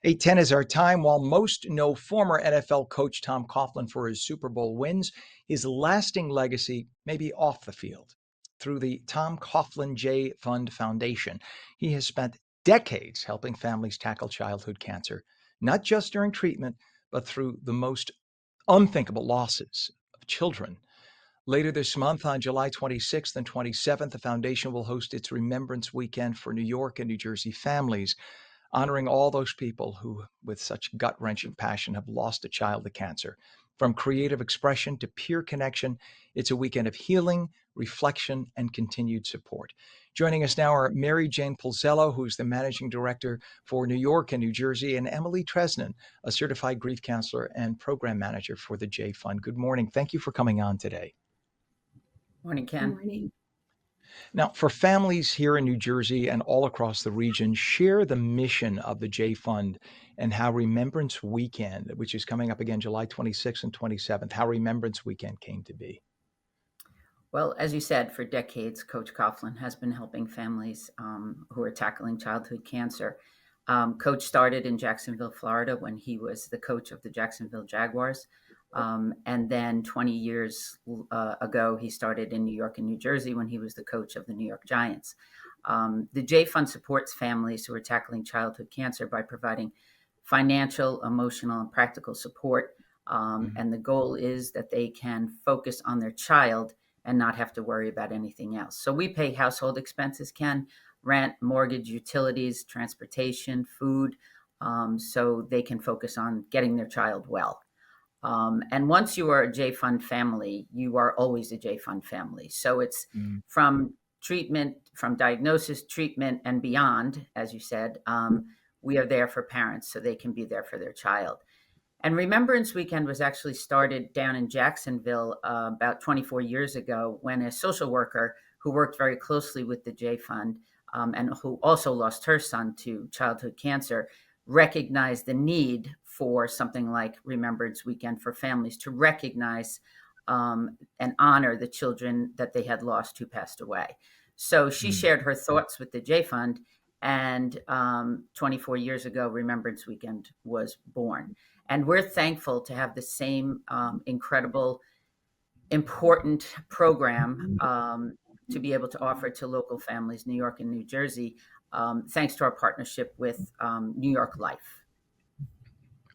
8:10 is our time. While most know former NFL coach Tom Coughlin for his Super Bowl wins, his lasting legacy may be off the field. Through the Tom Coughlin J Fund Foundation, he has spent decades helping families tackle childhood cancer, not just during treatment, but through the most unthinkable losses of children. Later this month, on July 26th and 27th, the foundation will host its Remembrance Weekend for New York and New Jersey families, honoring all those people who, with such gut wrenching passion, have lost a child to cancer. From creative expression to peer connection, it's a weekend of healing, reflection, and continued support. Joining us now are Jane Pulzello, who's the managing director for New York and New Jersey, and Emmalee Tresnan, a certified grief counselor and program manager for the J Fund. Good morning. Thank you for coming on today. Morning, Good Ken. morning. Now, for families here in New Jersey and all across the region, share the mission of the J Fund and how Remembrance Weekend, which is coming up again July 26th and 27th, how Remembrance Weekend came to be. Well, as you said, for decades, Coach Coughlin has been helping families who are tackling childhood cancer. Coach started in Jacksonville, Florida, when he was the coach of the Jacksonville Jaguars. And then 20 years ago, he started in New York and New Jersey when he was the coach of the New York Giants. The J Fund supports families who are tackling childhood cancer by providing financial, emotional, and practical support. And the goal is that they can focus on their child and not have to worry about anything else. So we pay household expenses, Ken, rent, mortgage, utilities, transportation, food, so they can focus on getting their child well. And once you are a J Fund family, you are always a J Fund family. So it's from treatment, from diagnosis, treatment, and beyond, as you said, we are there for parents so they can be there for their child. And Remembrance Weekend was actually started down in Jacksonville about 24 years ago when a social worker who worked very closely with the J Fund and who also lost her son to childhood cancer recognized the need for something like Remembrance Weekend for families to recognize and honor the children that they had lost who passed away. So she shared her thoughts with the J Fund, and 24 years ago, Remembrance Weekend was born. And we're thankful to have the same incredible, important program to be able to offer to local families, New York and New Jersey, thanks to our partnership with New York Life.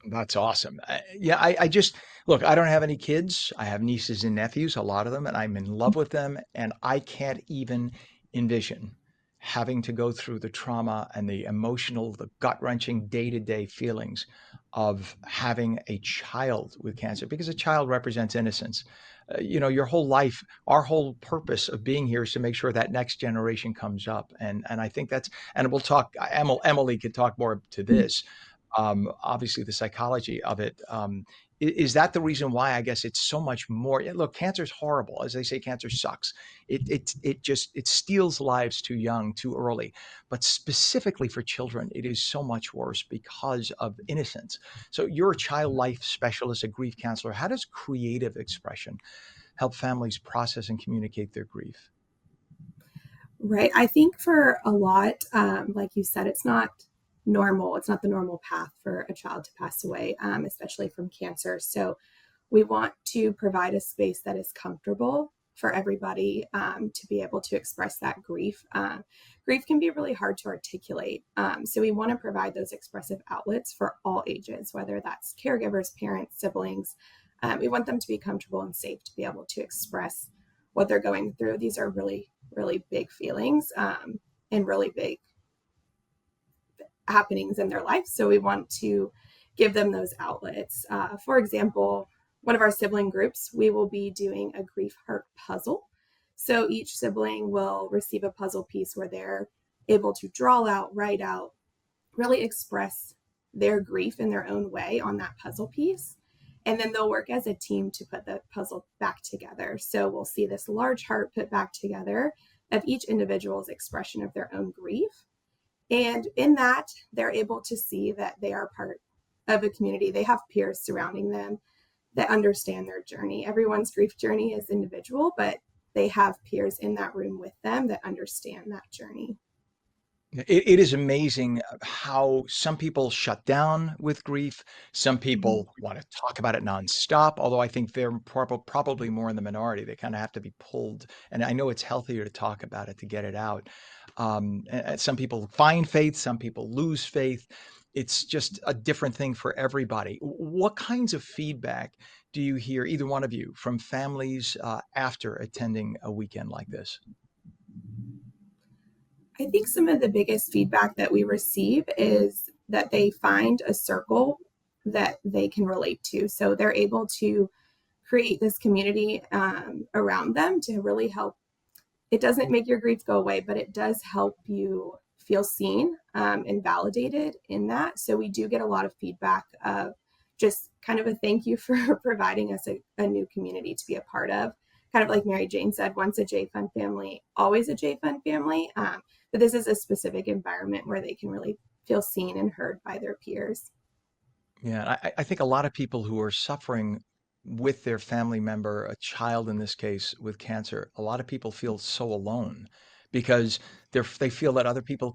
That's awesome. I just, look, I don't have any kids. I have nieces and nephews, a lot of them, and I'm in love with them. And I can't even envision having to go through the trauma and the emotional, the gut wrenching day-to-day feelings of having a child with cancer, because a child represents innocence. Your whole life, our whole purpose of being here is to make sure that next generation comes up. And I think that's, and we'll talk, Emmalee could talk more to this. Obviously the psychology of it. Is that the reason why I guess it's so much more? Look, cancer is horrible. As they say, cancer sucks. It steals lives too young, too early. But specifically for children, it is so much worse because of innocence. So you're a child life specialist, a grief counselor. How does creative expression help families process and communicate their grief? Right. I think for a lot, like you said, it's not normal. It's not the normal path for a child to pass away, especially from cancer. So we want to provide a space that is comfortable for everybody to be able to express that grief. Grief can be really hard to articulate. So we want to provide those expressive outlets for all ages, whether that's caregivers, parents, siblings. We want them to be comfortable and safe to be able to express what they're going through. These are really, really big feelings and really big happenings in their life. So we want to give them those outlets. For example, one of our sibling groups, we will be doing a grief heart puzzle. So each sibling will receive a puzzle piece where they're able to draw out, write out, really express their grief in their own way on that puzzle piece. And then they'll work as a team to put the puzzle back together. So we'll see this large heart put back together of each individual's expression of their own grief. And in that, they're able to see that they are part of a community. They have peers surrounding them that understand their journey. Everyone's grief journey is individual, but they have peers in that room with them that understand that journey. It is amazing how some people shut down with grief. Some Mhm. people want to talk about it nonstop, although I think they're probably more in the minority. They kind of have to be pulled. And I know it's healthier to talk about it, to get it out. And some people find faith, some people lose faith. It's just a different thing for everybody. What kinds of feedback do you hear, either one of you, from families after attending a weekend like this? I think some of the biggest feedback that we receive is that they find a circle that they can relate to. So they're able to create this community around them to really help. It doesn't make your grief go away, but it does help you feel seen and validated in that. So we do get a lot of feedback of just kind of a thank you for providing us a new community to be a part of. Kind of like Mary Jane said, once a J Fund family, always a J Fund family. But this is a specific environment where they can really feel seen and heard by their peers. Yeah, I think a lot of people who are suffering with their family member, a child in this case, with cancer, a lot of people feel so alone because they feel that other people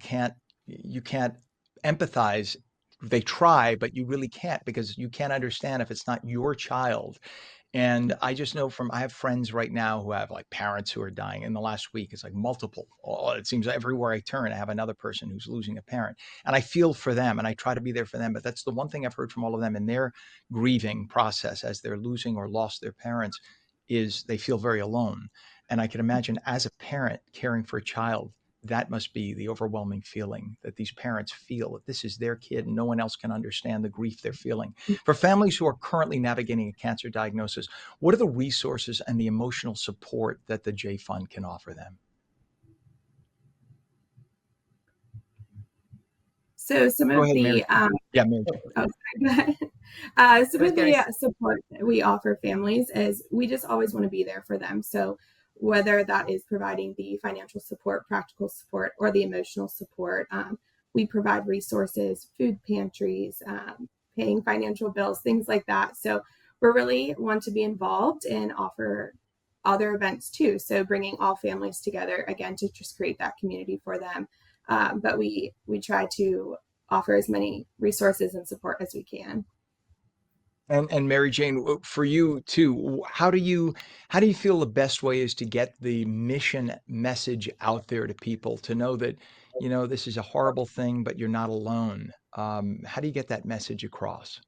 you can't empathize. They try, but you really can't because you can't understand if it's not your child. And I just know I have friends right now who have like parents who are dying. In the last week, it's like multiple. Oh, it seems everywhere I turn, I have another person who's losing a parent. And I feel for them and I try to be there for them. But that's the one thing I've heard from all of them in their grieving process as they're losing or lost their parents is they feel very alone. And I can imagine as a parent caring for a child, that must be the overwhelming feeling that these parents feel that this is their kid and no one else can understand the grief they're feeling. For families who are currently navigating a cancer diagnosis, what are the resources and the emotional support that the J Fund can offer them? So some Go of ahead, Mary the Jane. Yeah, Mary oh, Jane. sorry. I Some was of going the to support that we offer families is we just always want to be there for them. So whether that is providing the financial support, practical support, or the emotional support, we provide resources, food pantries, paying financial bills, things like that. So we really want to be involved and offer other events too. So bringing all families together again to just create that community for them. But we try to offer as many resources and support as we can. And Mary Jane, for you too, how do you feel the best way is to get the mission message out there to people to know that, this is a horrible thing, but you're not alone. How do you get that message across?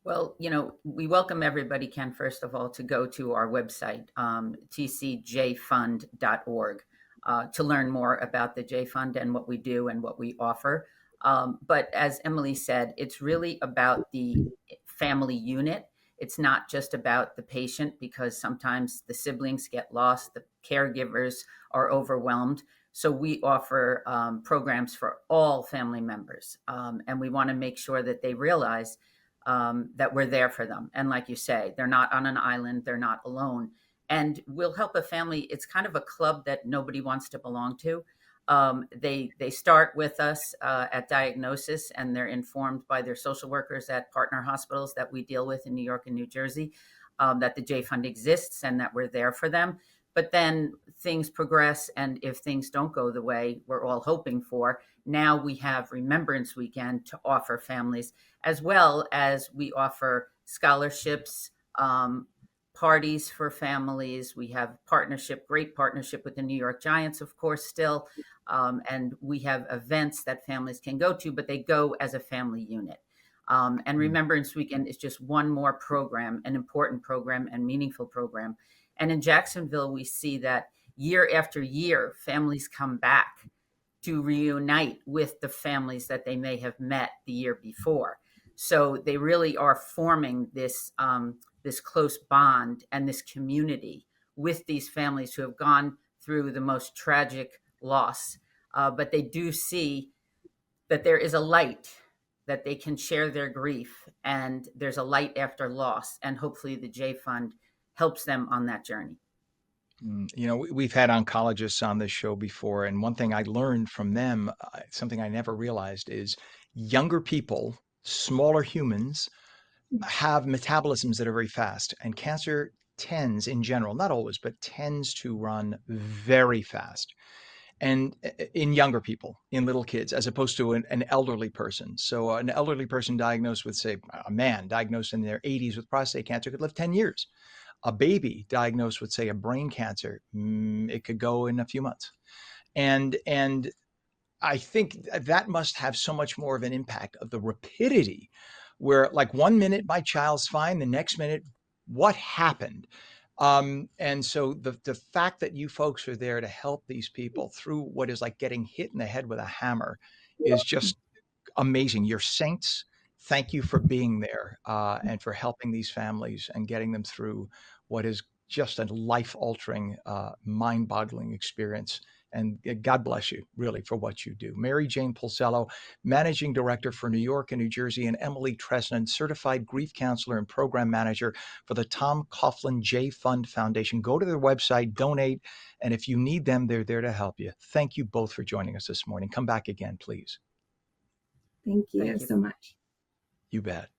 Well, we welcome everybody, Ken, first of all, to go to our website, tcjfund.org, to learn more about the J Fund and what we do and what we offer. But as Emmalee said, it's really about the family unit. It's not just about the patient because sometimes the siblings get lost, the caregivers are overwhelmed. So we offer programs for all family members. And we want to make sure that they realize that we're there for them. And like you say, they're not on an island, they're not alone. And we'll help a family. It's kind of a club that nobody wants to belong to. They start with us at diagnosis, and they're informed by their social workers at partner hospitals that we deal with in New York and New Jersey, that the J Fund exists and that we're there for them. But then things progress, and if things don't go the way we're all hoping for, now we have Remembrance Weekend to offer families, as well as we offer scholarships, parties for families. We have great partnership with the New York Giants, of course, still. And we have events that families can go to, but they go as a family unit. And Mm. Remembrance Weekend is just one more program, an important program and meaningful program. And in Jacksonville, we see that year after year, families come back to reunite with the families that they may have met the year before. So they really are forming this close bond and this community with these families who have gone through the most tragic loss. But they do see that there is a light, that they can share their grief, and there's a light after loss. And hopefully the J Fund helps them on that journey. We've had oncologists on this show before, and one thing I learned from them, something I never realized, is younger people, smaller humans, have metabolisms that are very fast, and cancer tends, in general, not always, but tends to run very fast. and in younger people, in little kids, as opposed to an elderly person. So an elderly person diagnosed with, say, a man diagnosed in their 80s with prostate cancer could live 10 years. A baby diagnosed with, say, a brain cancer, it could go in a few months. And I think that must have so much more of an impact of the rapidity, where like 1 minute my child's fine, the next minute, what happened? And so the fact that you folks are there to help these people through what is like getting hit in the head with a hammer is just amazing. You're saints. Thank you for being there and for helping these families and getting them through what is just a life altering, mind boggling experience. And God bless you, really, for what you do. Mary Jane Pulzello, Managing Director for New York and New Jersey, and Emmalee Tresnan, Certified Grief Counselor and Program Manager for the Tom Coughlin J Fund Foundation. Go to their website, donate, and if you need them, they're there to help you. Thank you both for joining us this morning. Come back again, please. Thank you Thank you. so much. You bet.